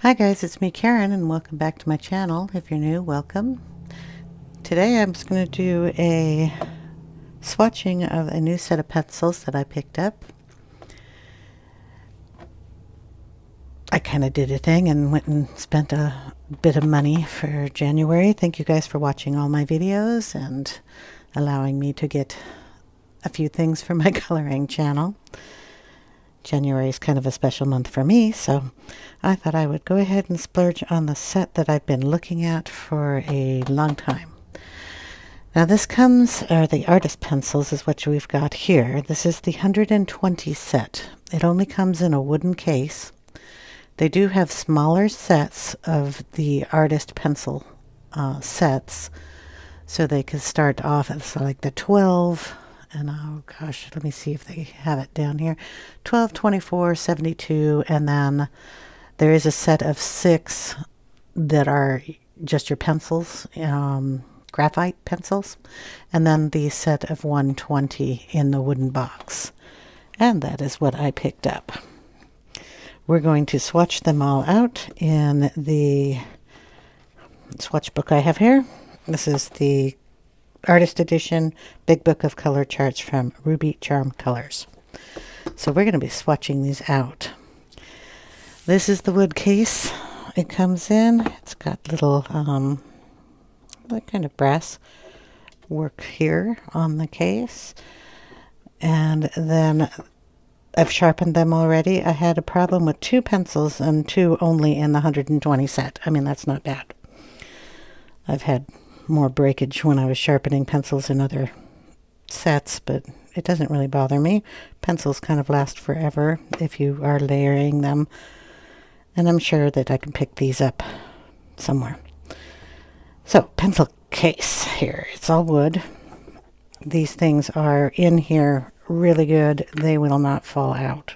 Hi guys, it's me Karen and welcome back to my channel. If you're new, welcome. Today I'm just going to do a swatching of a new set of pencils that I picked up. I kind of did a thing and went and spent a bit of money for January. Thank you guys for watching all my videos and allowing me to get a few things for my coloring channel. January is kind of a special month for me, so I thought I would go ahead and splurge on the set that I've been looking at for a long time. Now this comes, the artist pencils is what we've got here. This is the 120 set. It only comes in a wooden case. They do have smaller sets of the artist pencil sets, so they could start off as like the 12, and oh gosh, let me see if they have it down here. 12, 24, 72, and then there is a set of 6 that are just your pencils, graphite pencils, and then the set of 120 in the wooden box. And that is what I picked up. We're going to swatch them all out in the swatch book I have here. This is the Artist Edition Big Book of Color Charts from Ruby Charm Colors. So we're going to be swatching these out. This is the wood case it comes in. It's got little like kind of brass work here on the case. And then I've sharpened them already. I had a problem with 2 pencils and 2 only in the 120 set. I mean, that's not bad. I've had more breakage when I was sharpening pencils in other sets, but it doesn't really bother me. Pencils kind of last forever if you are layering them, and I'm sure that I can pick these up somewhere. So, pencil case here. It's all wood. These things are in here really good. They will not fall out.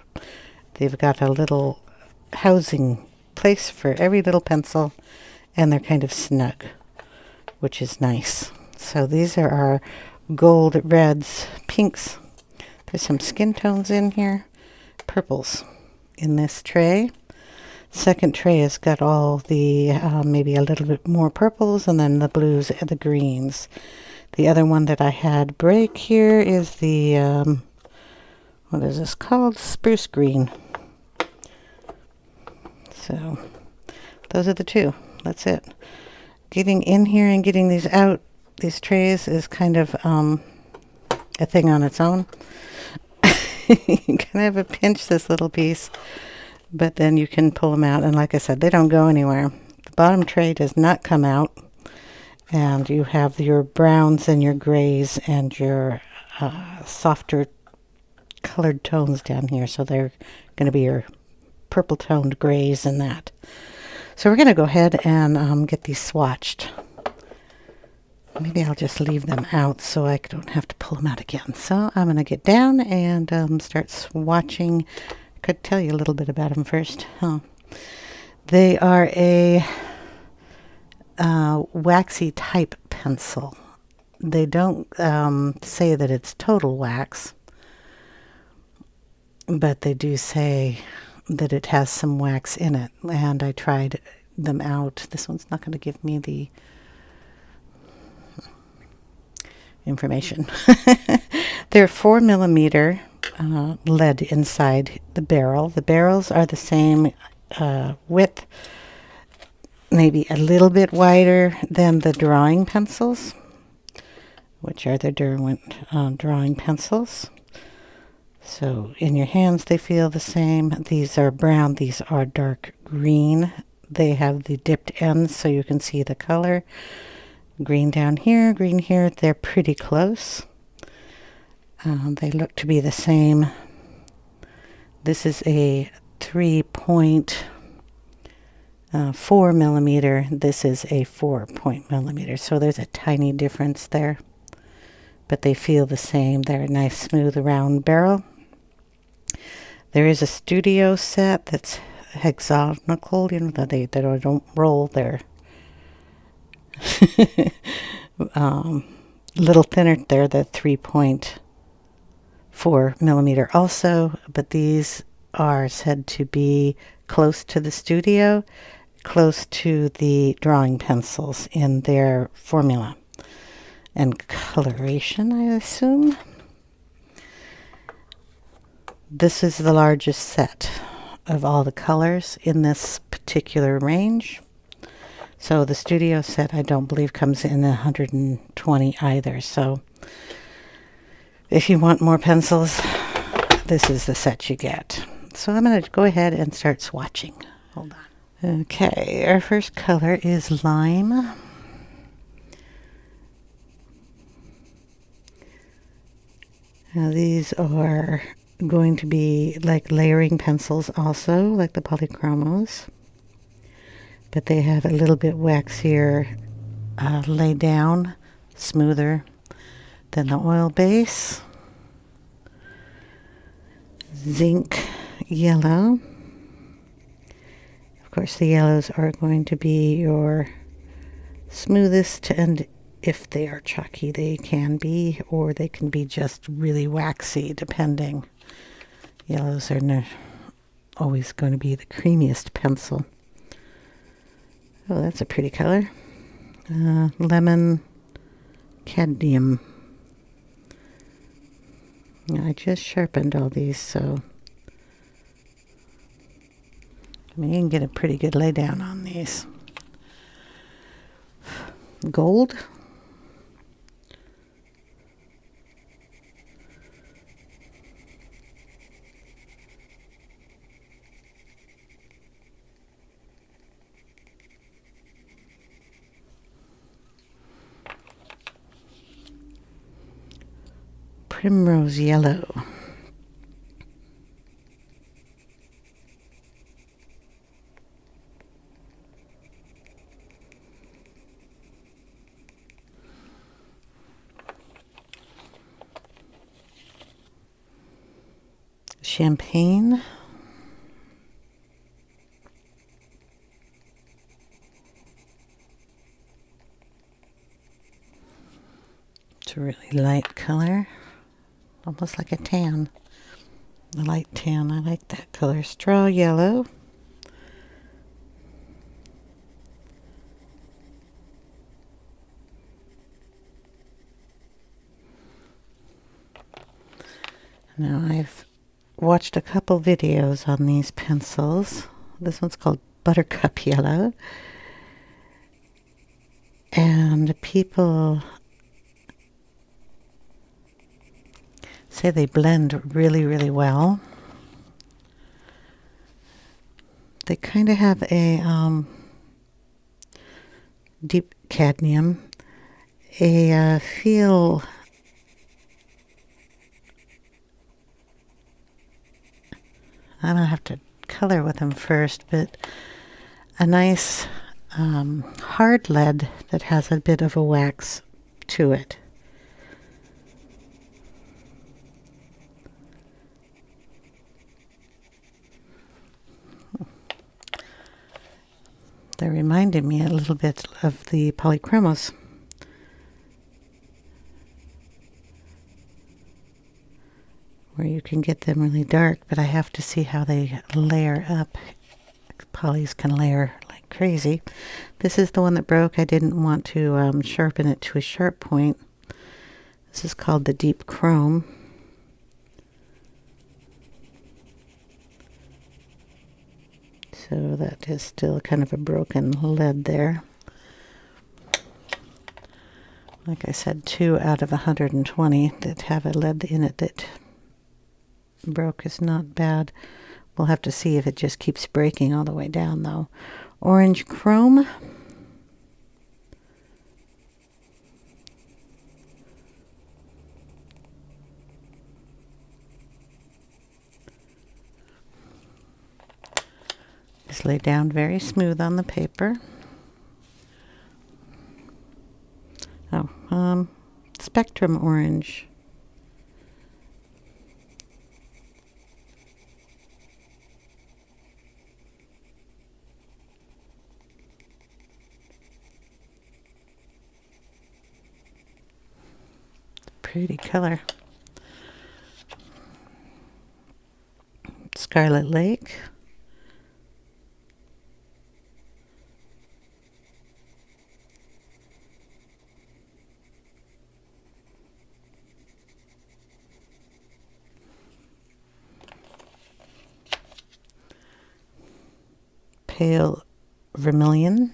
They've got a little housing place for every little pencil, and they're kind of snug, which is nice. So these are our gold, reds, pinks. There's some skin tones in here. Purples in this tray. Second tray has got all the maybe a little bit more purples, and then the blues and the greens. The other one that I had break here is the, what is this called? Spruce green. So those are the 2. That's it. Getting in here and getting these out, these trays, is kind of a thing on its own. You kind of have to pinch this little piece, but then you can pull them out. And like I said, they don't go anywhere. The bottom tray does not come out. And you have your browns and your grays and your softer colored tones down here. So they're going to be your purple toned grays and that. So we're going to go ahead and get these swatched. Maybe I'll just leave them out so I don't have to pull them out again. So I'm going to get down and start swatching. I could tell you a little bit about them first. They are a waxy type pencil. They don't say that it's total wax, but they do say that it has some wax in it, and I tried them out. This one's not going to give me the information. They're 4mm lead inside the barrel. The barrels are the same width, maybe a little bit wider than the drawing pencils, which are the Derwent drawing pencils. So in your hands they feel the same. These are brown, these are dark green. They have the dipped ends so you can see the color. Green down here, green here. They're pretty close. They look to be the same. This is a 3.4mm. This is a 4mm. So there's a tiny difference there, but they feel the same. They're a nice smooth round barrel. There is a studio set that's hexagonal, you know, that they don't roll. They're little thinner. They're the 3.4mm also, but these are said to be close to the studio, close to the drawing pencils in their formula and coloration, I assume. This is the largest set of all the colors in this particular range. So the studio set I don't believe comes in 120 either. So if you want more pencils, this is the set you get. So I'm going to go ahead and start swatching. Hold on. Okay, our first color is lime. Now these are going to be like layering pencils also, like the polychromos. But they have a little bit waxier lay down, smoother than the oil base. Zinc yellow. Of course, the yellows are going to be your smoothest, and if they are chalky, they can be, or they can be just really waxy, depending. Yellows are always going to be the creamiest pencil. Oh, that's a pretty color. Lemon cadmium. I just sharpened all these, so I mean, you can get a pretty good lay down on these. Gold. Primrose yellow. Champagne. It's a really light color, almost like a tan. A light tan, I like that color. Straw yellow. Now I've watched a couple videos on these pencils. This one's called Buttercup Yellow. And people say they blend really, really well. They kind of have a deep cadmium, a feel. I'm gonna have to color with them first, but a nice hard lead that has a bit of a wax to it. They reminded me a little bit of the polychromos. Where you can get them really dark, but I have to see how they layer up. Polys can layer like crazy. This is the one that broke. I didn't want to sharpen it to a sharp point. This is called the Deep Chrome. So that is still kind of a broken lead there. Like I said, 2 out of 120 that have a lead in it that broke is not bad. We'll have to see if it just keeps breaking all the way down though. Orange chrome. Just lay down very smooth on the paper. Oh, spectrum orange. Pretty color. Scarlet Lake. pale vermilion.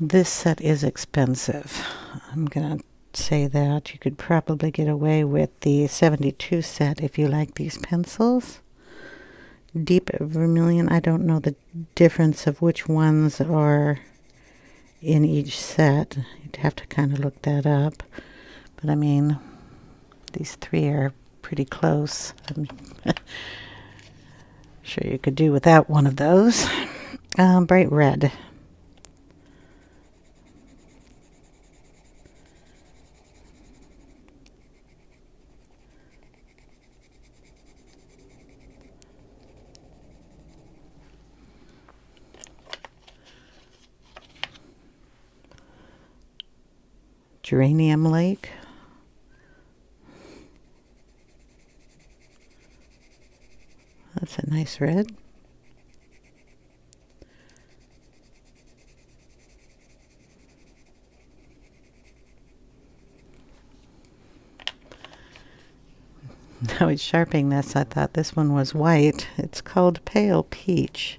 This set is expensive. I'm gonna say that you could probably get away with the 72 set if you like these pencils. Deep vermilion, I don't know the difference of which ones are in each set. You'd have to kind of look that up. But I mean, these three are pretty close. I'm sure you could do without one of those. Bright red. Geranium Lake. That's a nice red. I was sharpening this. I thought this one was white. It's called Pale Peach.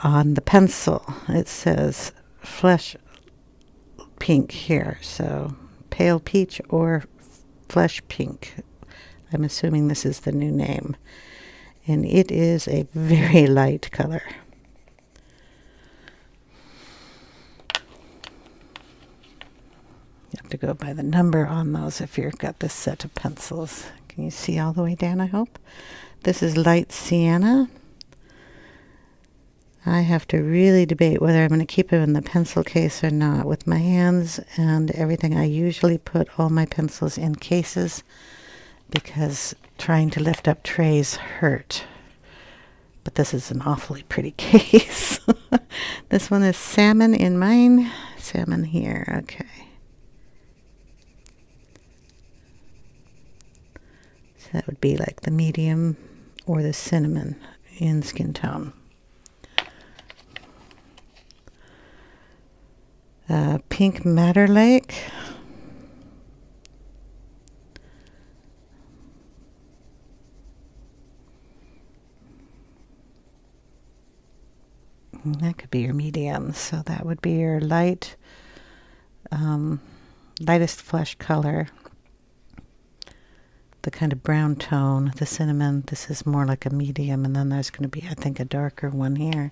On the pencil, it says flesh pink here. So Pale Peach or Flesh Pink. I'm assuming this is the new name. And it is a very light color. You have to go by the number on those if you've got this set of pencils. Can you see all the way down, I hope? This is light sienna. I have to really debate whether I'm going to keep it in the pencil case or not. With my hands and everything, I usually put all my pencils in cases because trying to lift up trays hurt. But this is an awfully pretty case. This one is salmon in mine. Salmon here, okay. So that would be like the medium or the cinnamon in skin tone. Pink Madder Lake. That could be your medium, so that would be your light, lightest flesh color. The kind of brown tone, the cinnamon, this is more like a medium, and then there's going to be, I think, a darker one here.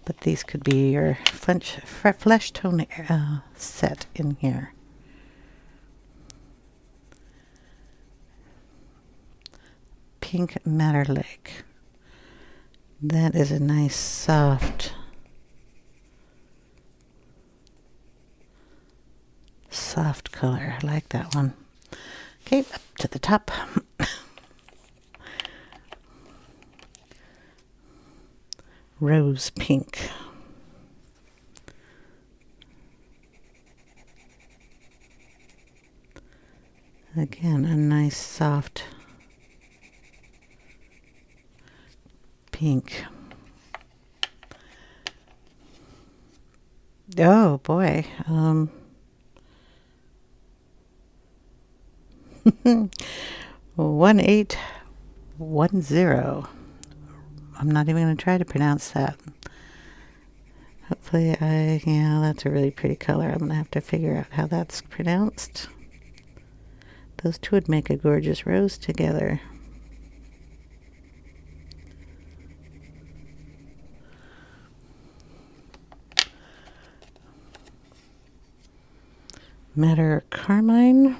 But these could be your flesh tone set in here. Pink Madder Lake. That is a nice soft color. I like that one. Okay, up to the top. Rose pink. Again, a nice soft pink. Oh boy. 1810. I'm not even going to try to pronounce that. Hopefully yeah, that's a really pretty color. I'm going to have to figure out how that's pronounced. Those two would make a gorgeous rose together. Madder Carmine.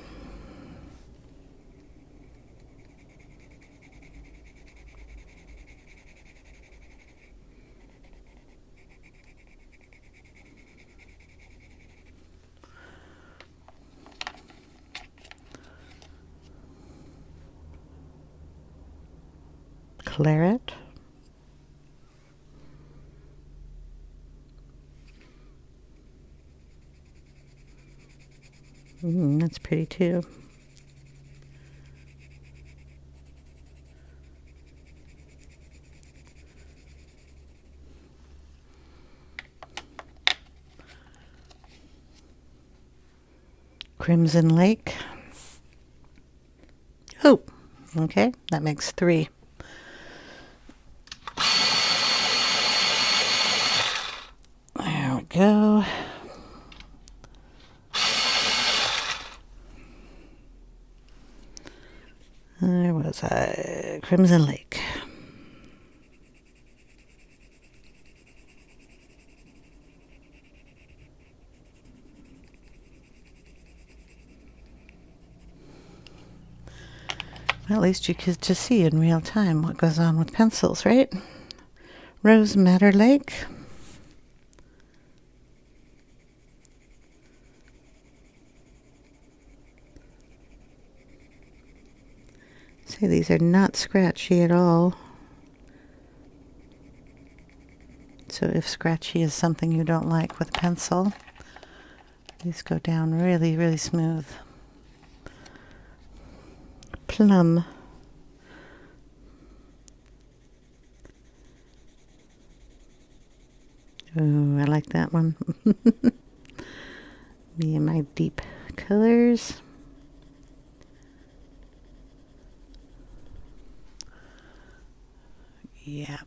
Claret. That's pretty too. Crimson Lake. Oh, okay, that makes 3. There we go. There was a Crimson Lake. Well, at least you get to see in real time what goes on with pencils, right? Rose Madder Lake. See, these are not scratchy at all. So if scratchy is something you don't like with pencil, these go down really, really smooth. Plum. Ooh, I like that one. Me and my deep colors. Yeah.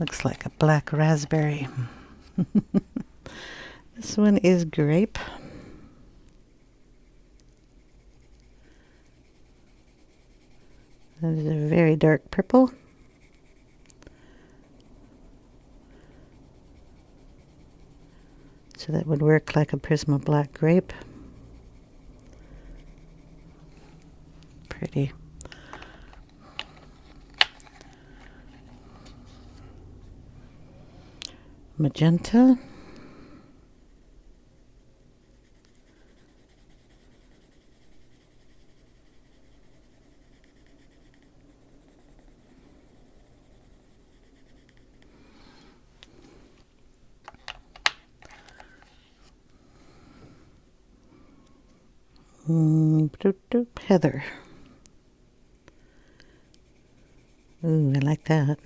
Looks like a black raspberry. This one is grape. That is a very dark purple. So that would work like a Prisma black grape. Pretty. Magenta. Heather. Ooh, I like that.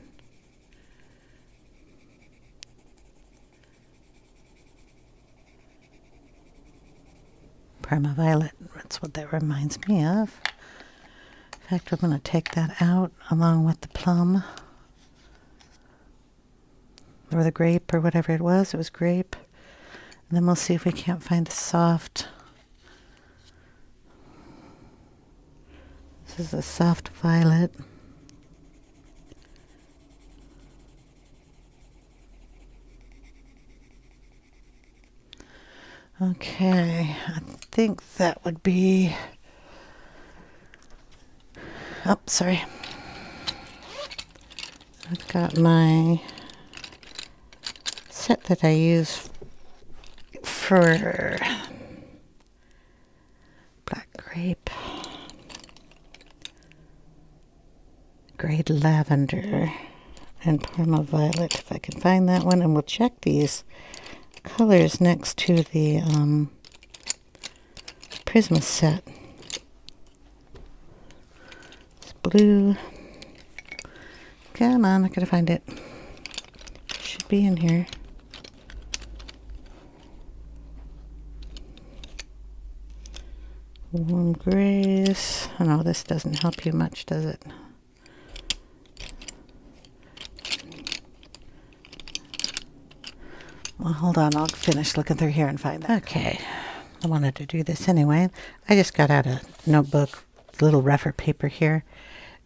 Parma Violet. That's what that reminds me of. In fact, I'm going to take that out along with the plum. Or the grape or whatever it was. It was grape. And then we'll see if we can't find a soft. This is a soft violet. Okay, I think that would be... Oh, sorry. I've got my set that I use for black grape, grade lavender, and Parma Violet, if I can find that one, and we'll check these colors next to the Prisma set. It's blue. Come on, I gotta find it. Should be in here. Warm grays. Oh no, this doesn't help you much, does it? Well, hold on, I'll finish looking through here and find that. Okay, I wanted to do this anyway. I just got out a notebook, little rougher paper here.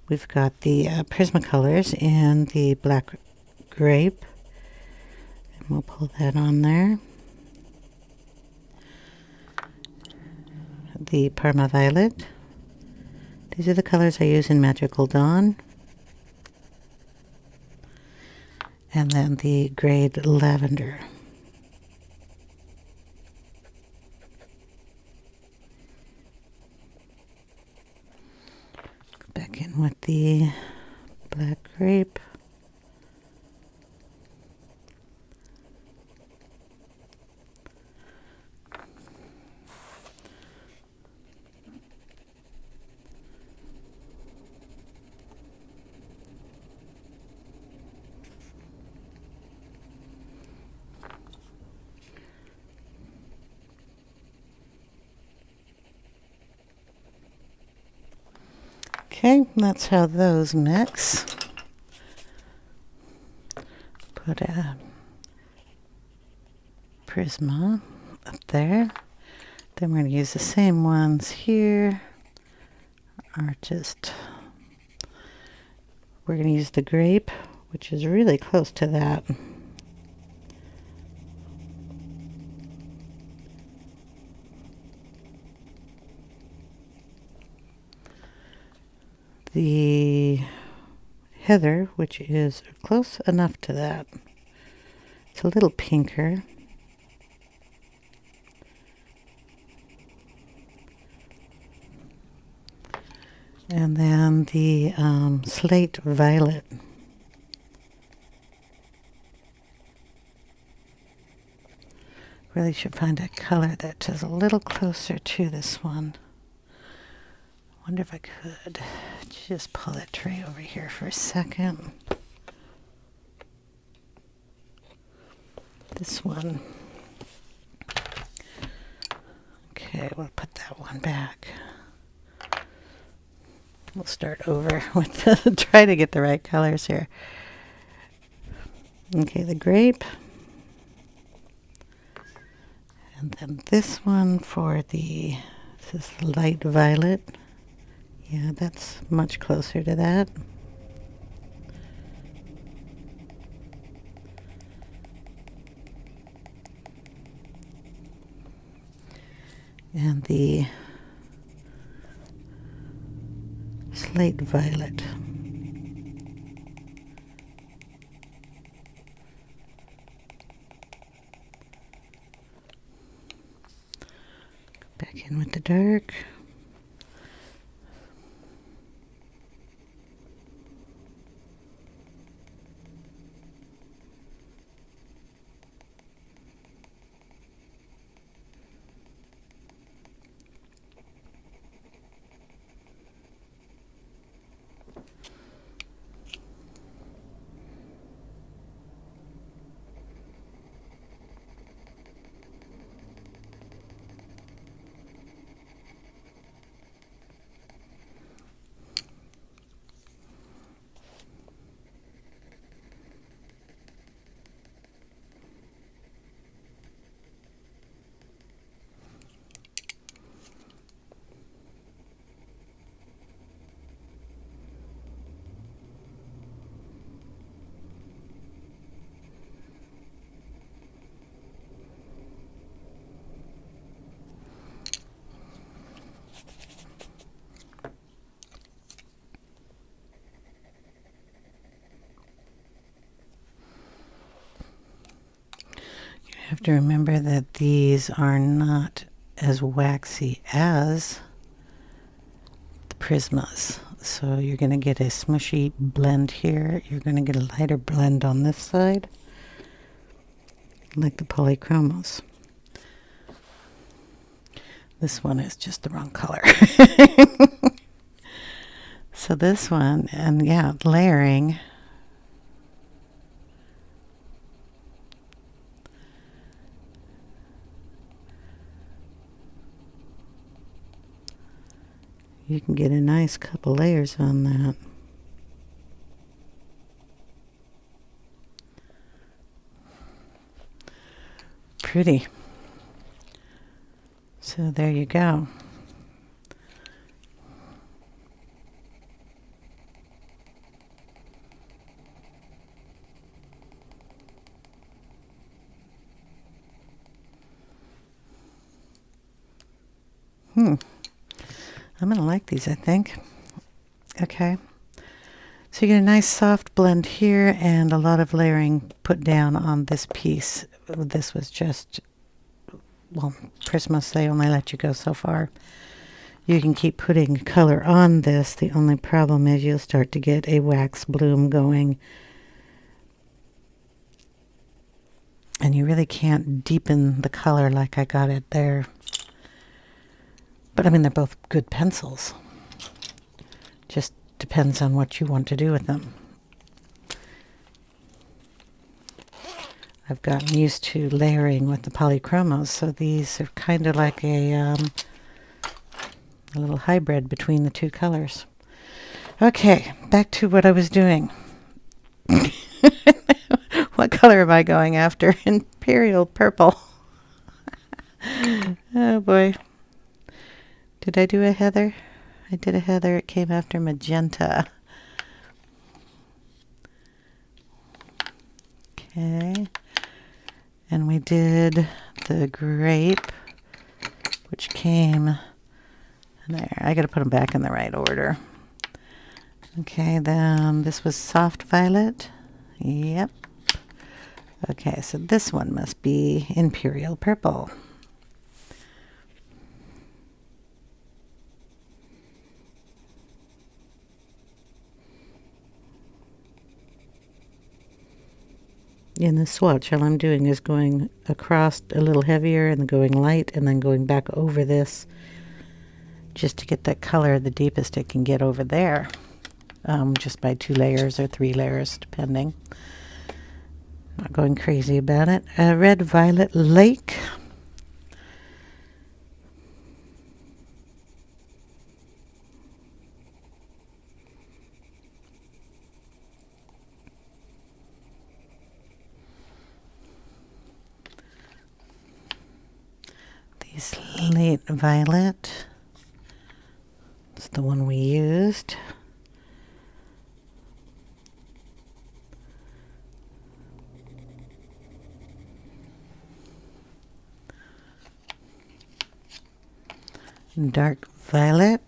We've got the Prismacolors and the black grape. And we'll pull that on there. The Parma Violet. These are the colors I use in Magical Dawn. And then the grade lavender. Back in with the black grape. Okay, that's how those mix. Put a Prisma up there. Then we're going to use the same ones here, or just, we're going to use the grape, which is really close to that. The heather, which is close enough to that. It's a little pinker. And then the slate violet. Really should find a color that is a little closer to this one. Wonder if I could just pull that tray over here for a second. This one. Okay, we'll put that one back. We'll start over with try to get the right colors here. Okay, the grape. And then this one for this is light violet. Yeah, that's much closer to that. And the slate violet. Go back in with the dark. You have to remember that these are not as waxy as the Prismas. So you're going to get a smushy blend here. You're going to get a lighter blend on this side, like the polychromos. This one is just the wrong color. So this one, and yeah, layering. You can get a nice couple layers on that. Pretty. So there you go. I'm going to like these, I think. Okay. So you get a nice soft blend here and a lot of layering put down on this piece. This was just, well, Prismas, they only let you go so far. You can keep putting color on this. The only problem is you'll start to get a wax bloom going. And you really can't deepen the color like I got it there. But I mean, they're both good pencils. Just depends on what you want to do with them. I've gotten used to layering with the polychromos, so these are kind of like a little hybrid between the two colors. Okay, back to what I was doing. What color am I going after? Imperial purple. Oh boy. Did I do a heather? I did a heather. It came after magenta. Okay. And we did the grape, which came there. I got to put them back in the right order. Okay, then this was soft violet. Yep. Okay, so this one must be imperial purple. In the swatch, all I'm doing is going across a little heavier and then going light and then going back over this just to get that color the deepest it can get over there, just by 2 layers or 3 layers, depending. Not going crazy about it. Red Violet Lake. Slate Violet. It's the one we used. Dark Violet.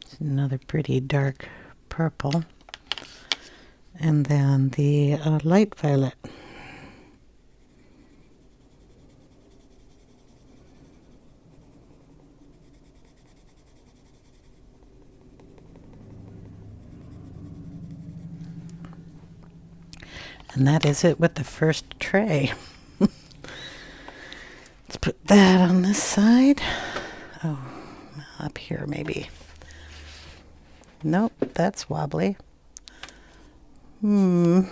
It's another pretty dark purple. And then the light violet. And that is it with the first tray. Let's put that on this side. Oh, up here maybe. Nope, that's wobbly. Next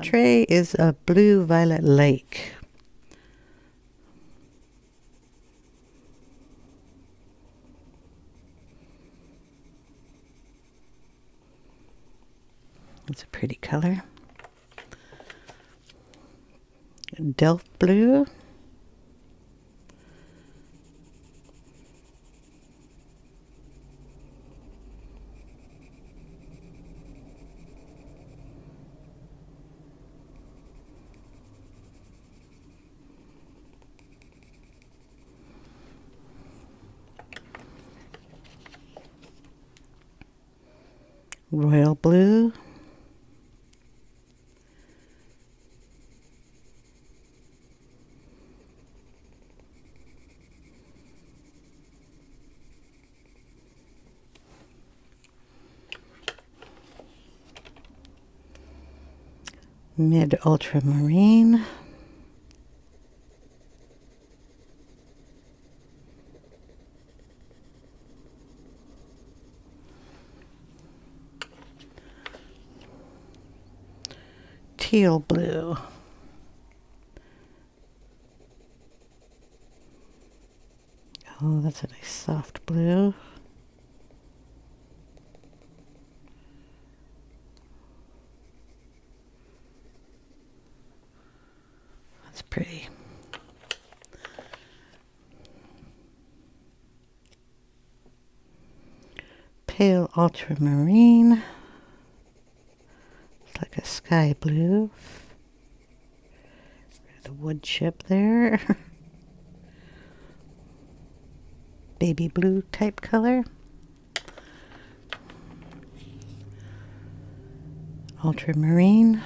tray is a blue violet lake. It's a pretty color. Delft blue. Royal blue. Mid ultramarine. Teal blue. Oh, that's a nice soft blue. That's pretty. Pale ultramarine. It's like a sky blue. The wood chip there. Baby blue type color. Ultramarine.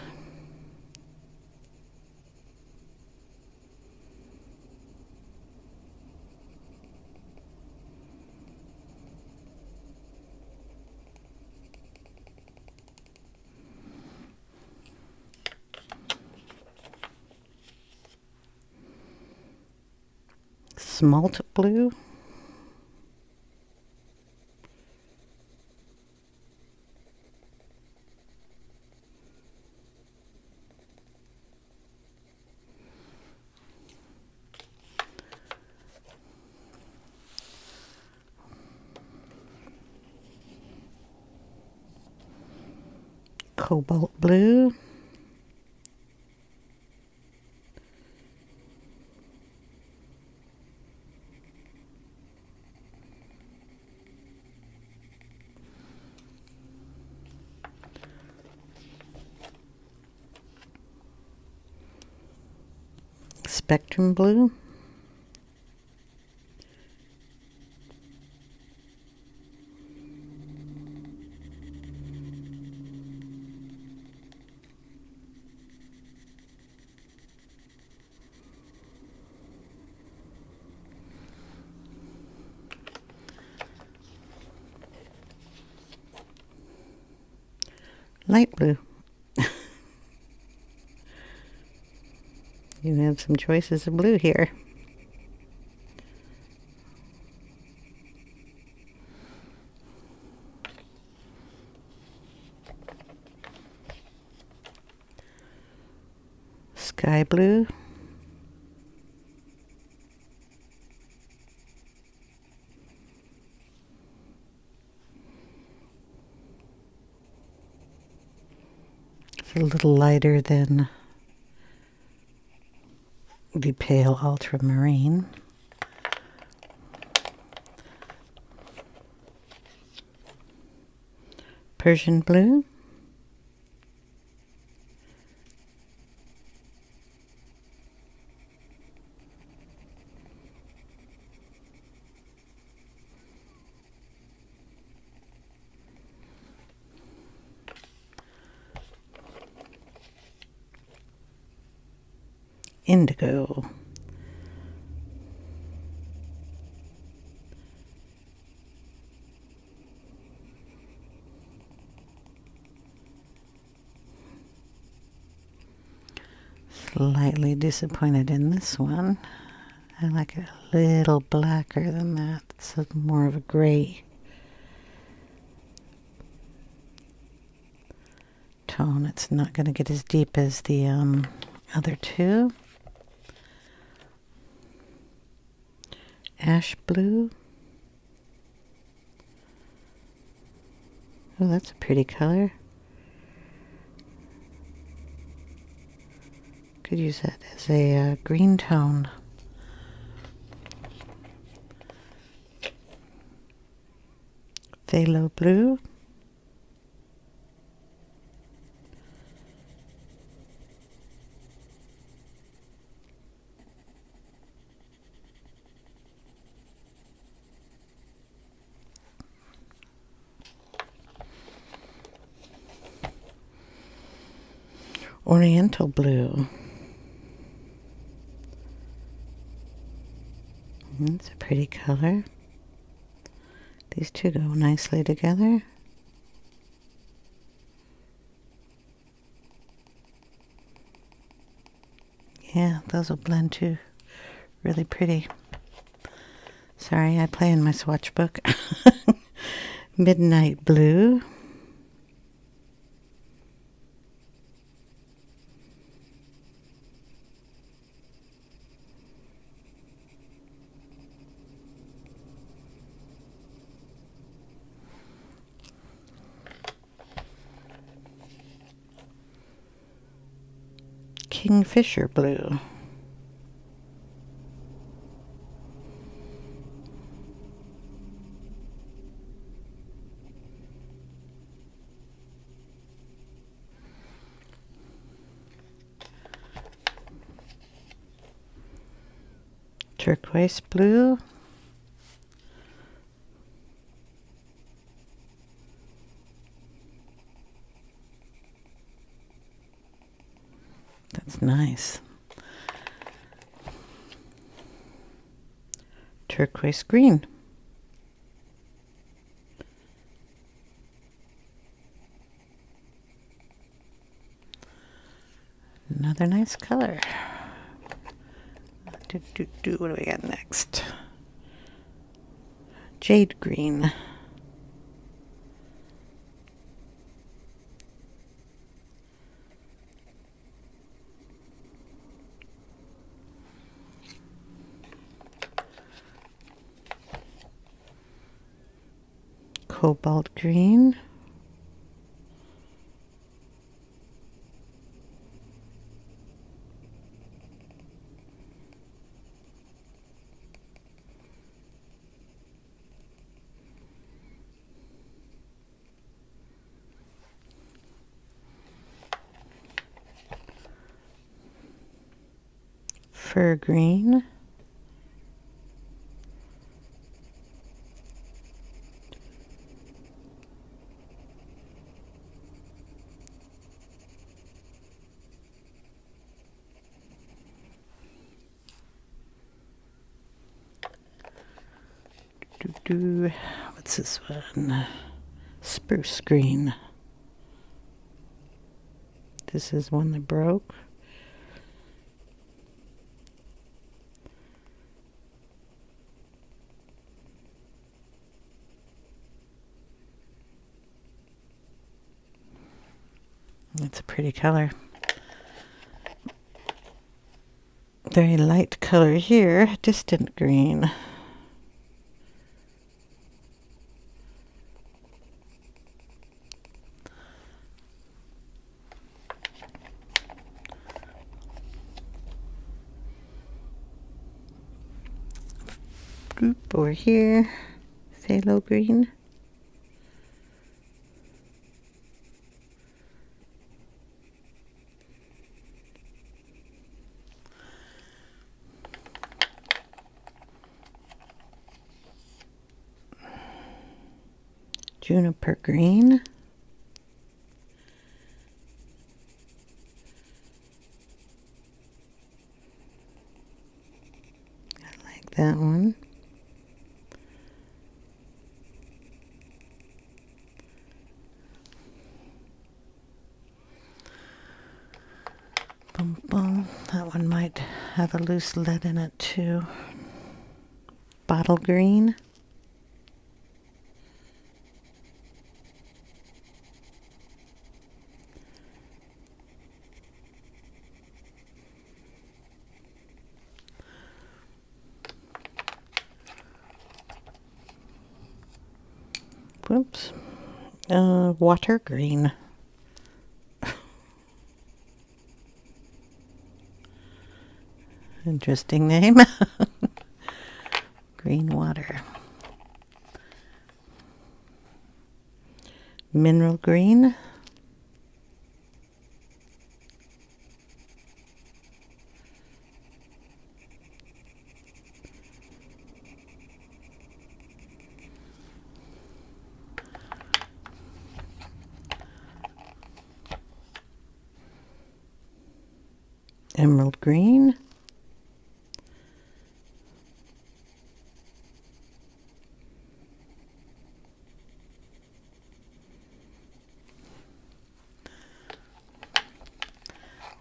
Smalt blue. Cobalt blue, Spectrum blue, light blue. You have some choices of blue here. Sky blue, it's a little lighter than the pale ultramarine. Persian blue, indigo, slightly disappointed in this one. I like it a little blacker than that. It's more of a gray tone. It's not going to get as deep as the other two. Ash blue. Oh, that's a pretty color. Could use that as a green tone. Phthalo blue. Oriental blue. It's a pretty color. These two go nicely together. Yeah, those will blend too. Really pretty. Sorry, I play in my swatch book. Midnight blue. Kingfisher blue. Turquoise blue. That's nice. Turquoise green. Another nice color. What do we got next? Jade green. Cobalt green. Fir green. What's this one? Spruce green. This is one that broke. It's a pretty color. Very light color here, distant green. Group over here, phthalo green. Juniper green. I like that one. Boom, boom. That one might have a loose lead in it too. Bottle green. Whoops. Water green. Interesting name. Green water. Mineral green. Emerald green.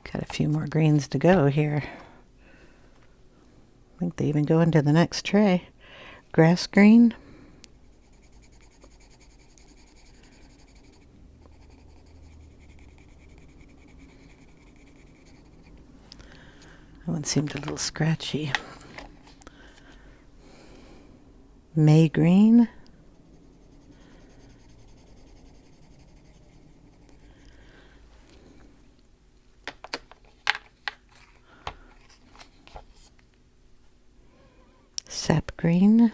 Got a few more greens to go here. I think they even go into the next tray. Grass green. That one seemed a little scratchy. May green. Sap green.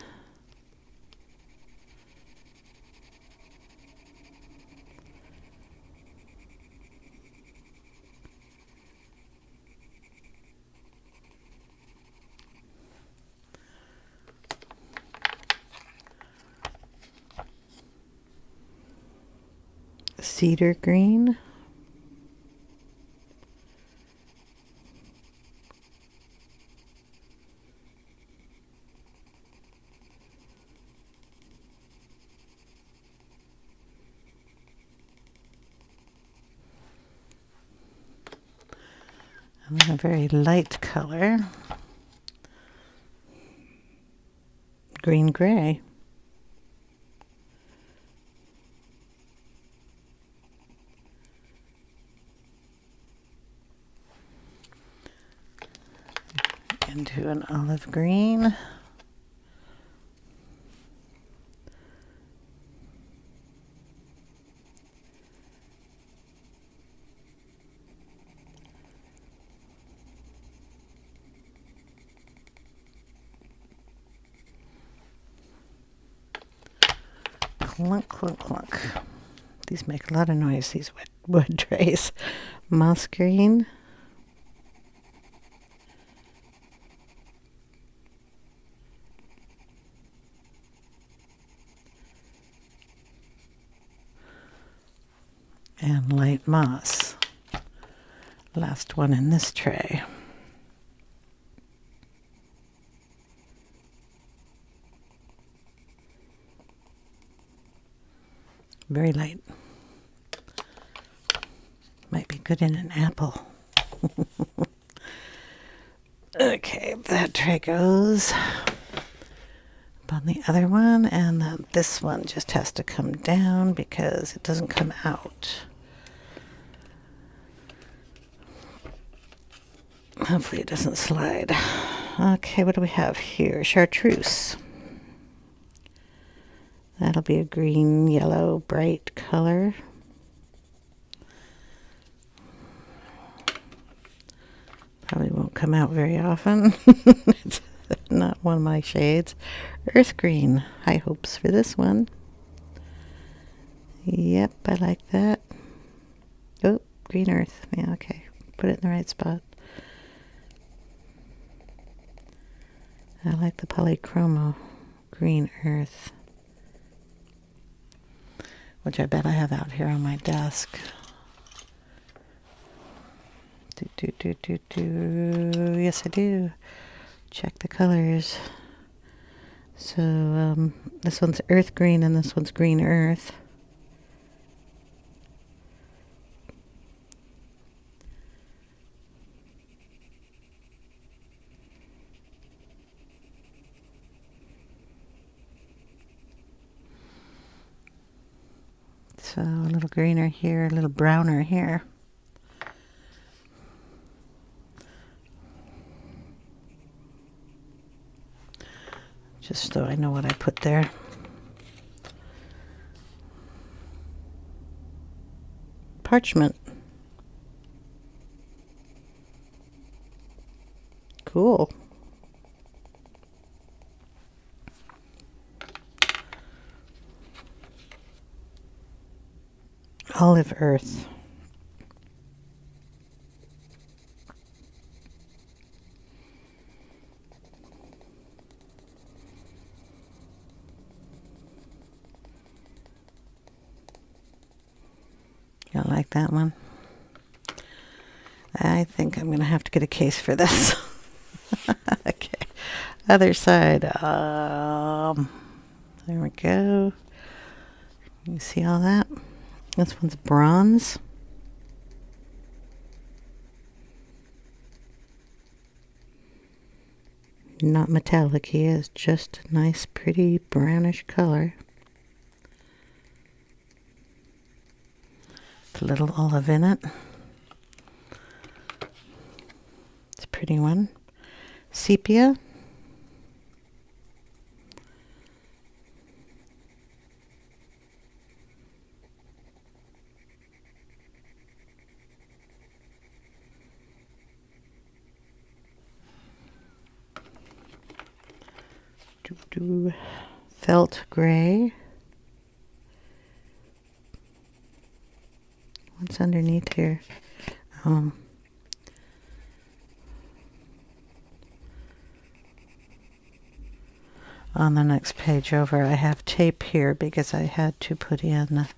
Cedar green. And then a very light color. Green gray. Into an olive green. Clunk, clunk, clunk. These make a lot of noise, these wood trays. Moss green. and light moss. Last one in this tray. Very light. Might be good in an apple. Okay, that tray goes up on the other one, and then this one just has to come down because it doesn't come out. Hopefully it doesn't slide. Okay, what do we have here? Chartreuse. That'll be a green, yellow, bright color. Probably won't come out very often. It's not one of my shades. Earth green. High hopes for this one. Yep, I like that. Oh, green earth. Yeah, okay. Put it in the right spot. I like the polychromo green earth, which I bet I have out here on my desk. Yes, I do. Check the colors. So this one's earth green and this one's green earth. So a little greener here, a little browner here. Just so I know what I put there. Parchment. Cool. Olive earth. I like that one. I think I'm going to have to get a case for this. Okay. Other side. There we go. You see all that? This one's bronze. Not metallic, he is just a nice, pretty brownish color. A little olive in it. It's a pretty one. Sepia. Felt gray. What's underneath here? On the next page over, I have tape here because I had to put in a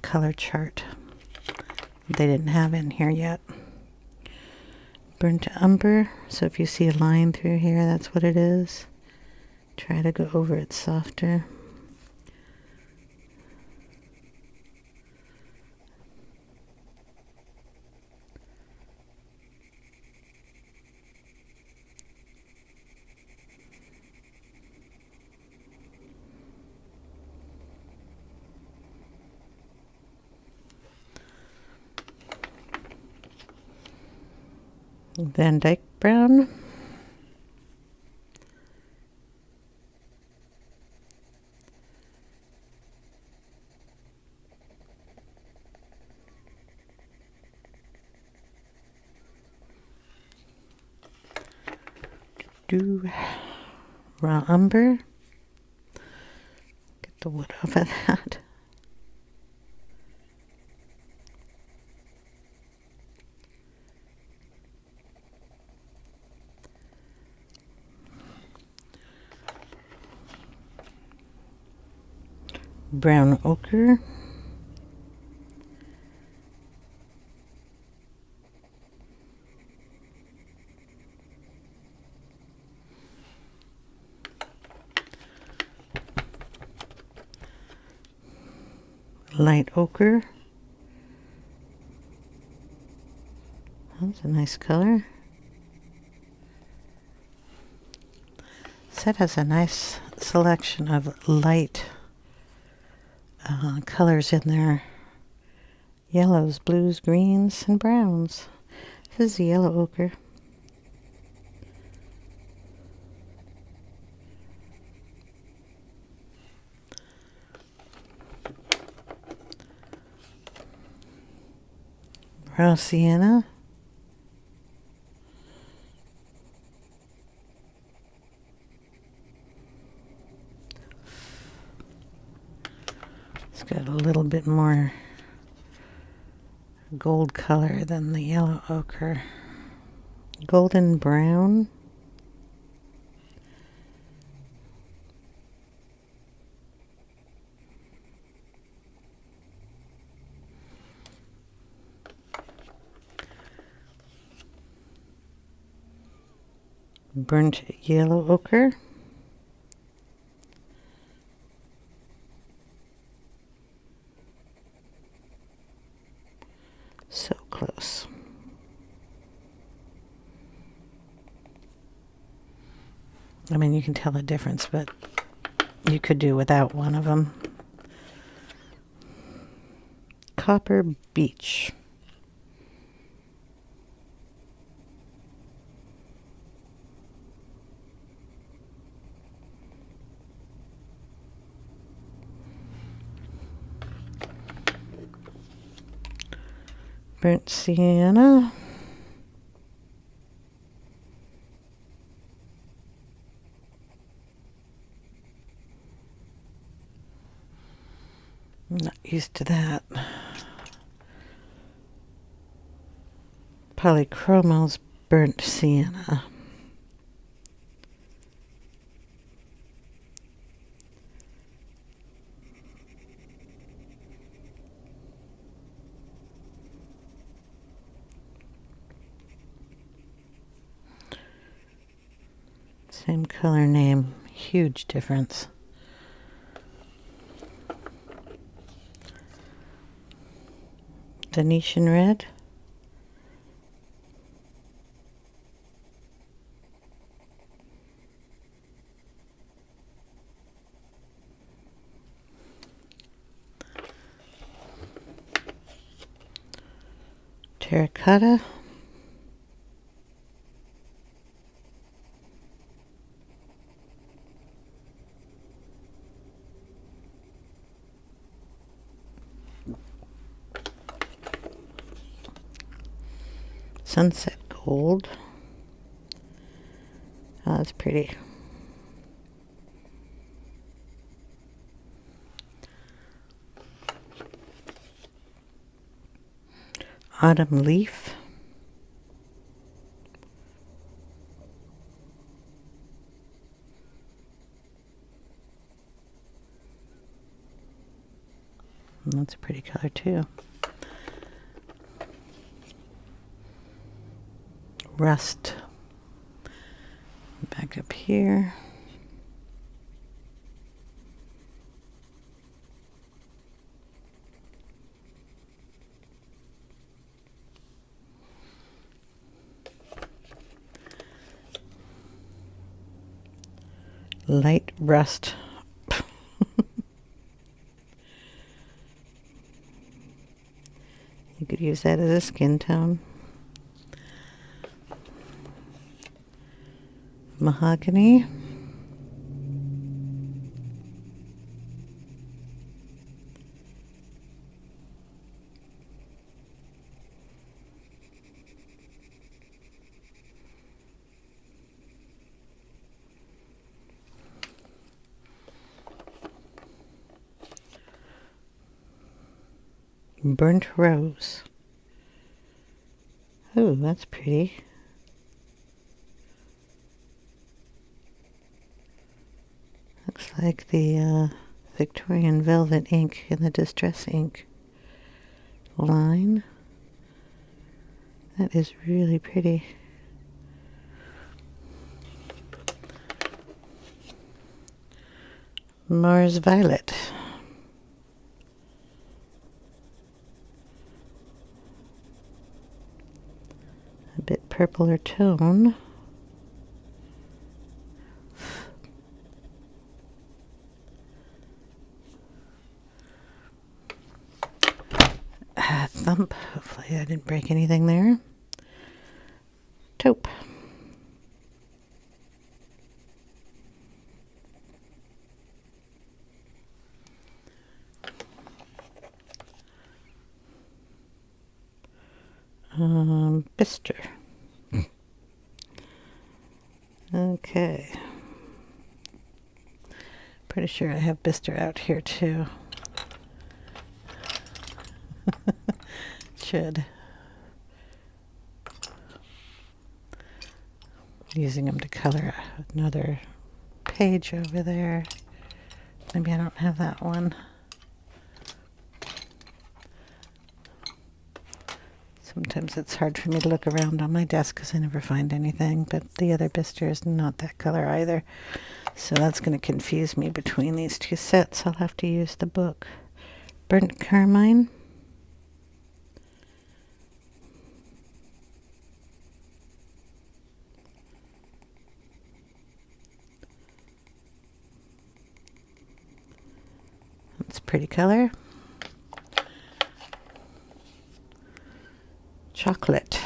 color chart they didn't have in here yet. Burnt umber. So if you see a line through here, that's what it is. Try to go over it softer. Van Dyke brown. Raw umber. Get the wood off of that. Brown ochre. light ochre. That's a nice color. Set has a nice selection of light colors in there. Yellows, blues, greens, and browns. This is the yellow ochre. Raw sienna. It's got a little bit more gold color than the yellow ochre. Golden brown. Burnt yellow ochre. So close. I mean, you can tell the difference, but you could do without one of them. Copper beech. Burnt sienna. I'm not used to that. Polychromos burnt sienna. Same color name, huge difference. Venetian red. Terracotta. Sunset gold. Oh, that's pretty. Autumn leaf. That's a pretty color too. Rust. Back up here. Light rust. You could use that as a skin tone. Mahogany. Burnt rose. Oh, that's pretty. Looks like the Victorian velvet ink in the distress ink line. That is really pretty. Mars violet. purpler tone. Thump. Hopefully I didn't break anything there. Taupe. Bister. Okay. Pretty sure I have Bister out here too. Should. Using them to color another page over there. Maybe I don't have that one. Sometimes it's hard for me to look around on my desk because I never find anything, but the other Bister is not that color either. So that's going to confuse me between these two sets. I'll have to use the book. Burnt Carmine. That's a pretty color. Chocolate.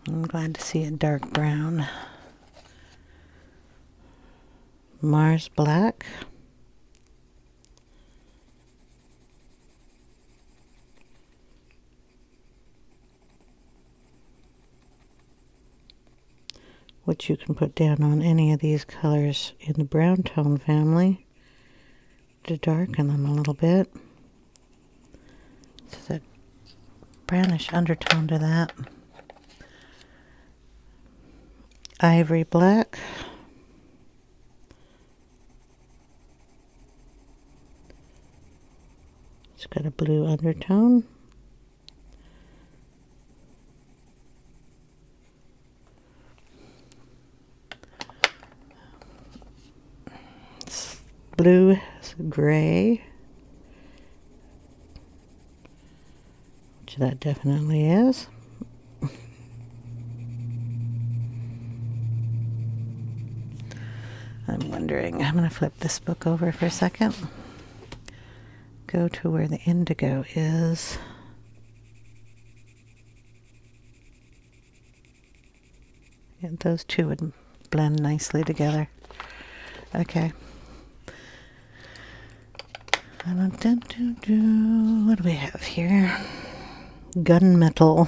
I'm glad to see a dark brown. Mars Black. Which you can put down on any of these colors in the brown tone family to darken them a little bit. So that brownish undertone to that. Ivory Black. It's got a blue undertone. Blue gray, which that definitely is. I'm wondering, I'm going to flip this book over for a second. Go to where the indigo is. And those two would blend nicely together. Okay. What do we have here? Gunmetal.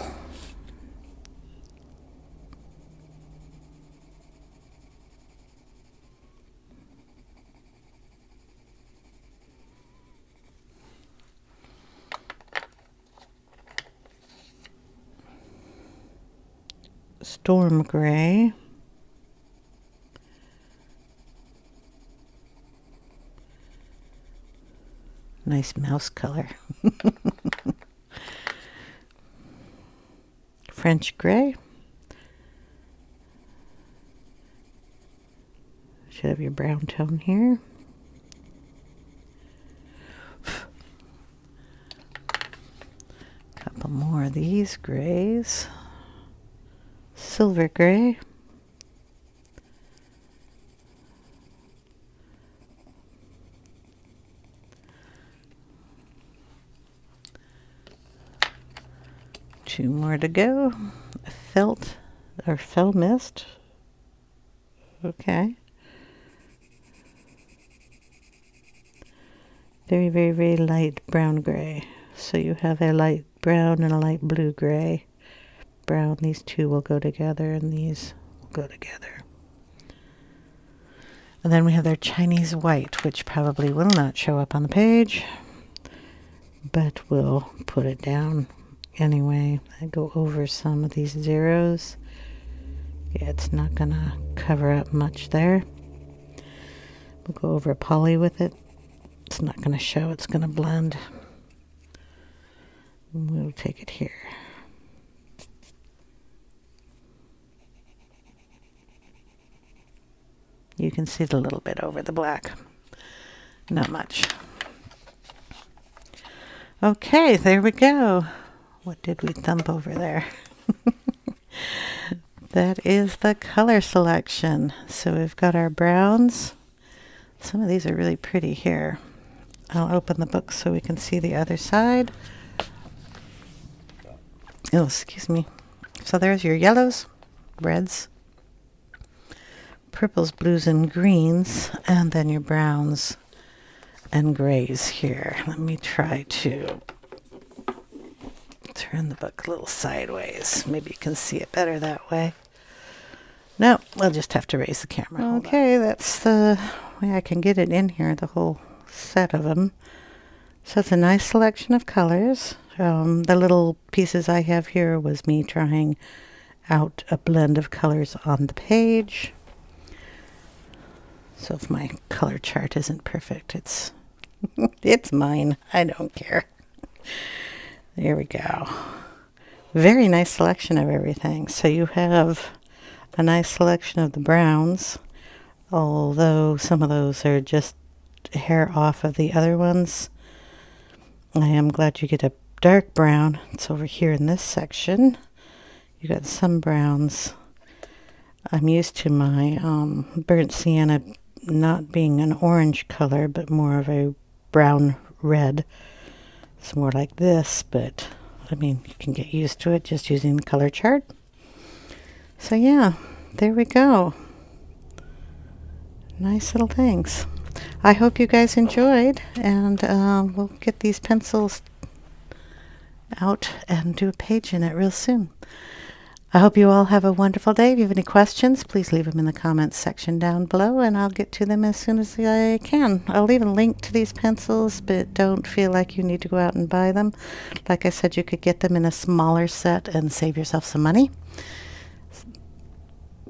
Storm gray. Nice mouse color. French gray. Should have your brown tone here. Couple more of these grays. Silver gray. Two more to go. Felt or fell mist. Okay. Very, very, very light brown gray. So you have a light brown and a light blue gray. Brown, these two will go together and these will go together. And then we have their Chinese white, which probably will not show up on the page, but we'll put it down anyway. I go over some of these zeros. Yeah, it's not gonna cover up much there. We'll go over a poly with it. It's not gonna show, it's gonna blend. And we'll take it here. You can see it a little bit over the black. Not much. Okay, there we go. What did we thump over there? That is the color selection. So we've got our browns. Some of these are really pretty here. I'll open the book so we can see the other side. Oh, excuse me. So there's your yellows, reds, purples, blues, and greens, and then your browns and grays here. Let me try to turn the book a little sideways. Maybe you can see it better that way. No, I'll just have to raise the camera. Okay, that's the way I can get it in here, the whole set of them. So it's a nice selection of colors. The little pieces I have here was me trying out a blend of colors on the page. So if my color chart isn't perfect, it's it's mine. I don't care. There we go. Very nice selection of everything. So you have a nice selection of the browns, although some of those are just a hair off of the other ones. I am glad you get a dark brown. It's over here in this section. You got some browns. I'm used to my burnt sienna not being an orange color, but more of a brown red. It's more like this, but I mean, you can get used to it just using the color chart. So yeah, there we go. Nice little things. I hope you guys enjoyed, and we'll get these pencils out and do a page in it real soon. I hope you all have a wonderful day. If you have any questions, please leave them in the comments section down below, and I'll get to them as soon as I can. I'll leave a link to these pencils, but don't feel like you need to go out and buy them. Like I said, you could get them in a smaller set and save yourself some money.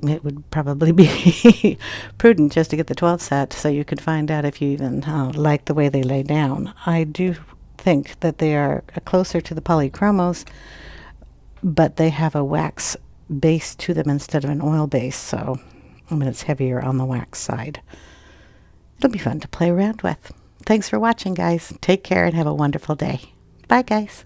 It would probably be prudent just to get the 12 set so you could find out if you even like the way they lay down. I do think that they are closer to the polychromos, but they have a wax base to them instead of an oil base, so I mean it's heavier on the wax side. It'll be fun to play around with. Thanks for watching, guys. Take care and have a wonderful day. Bye, guys.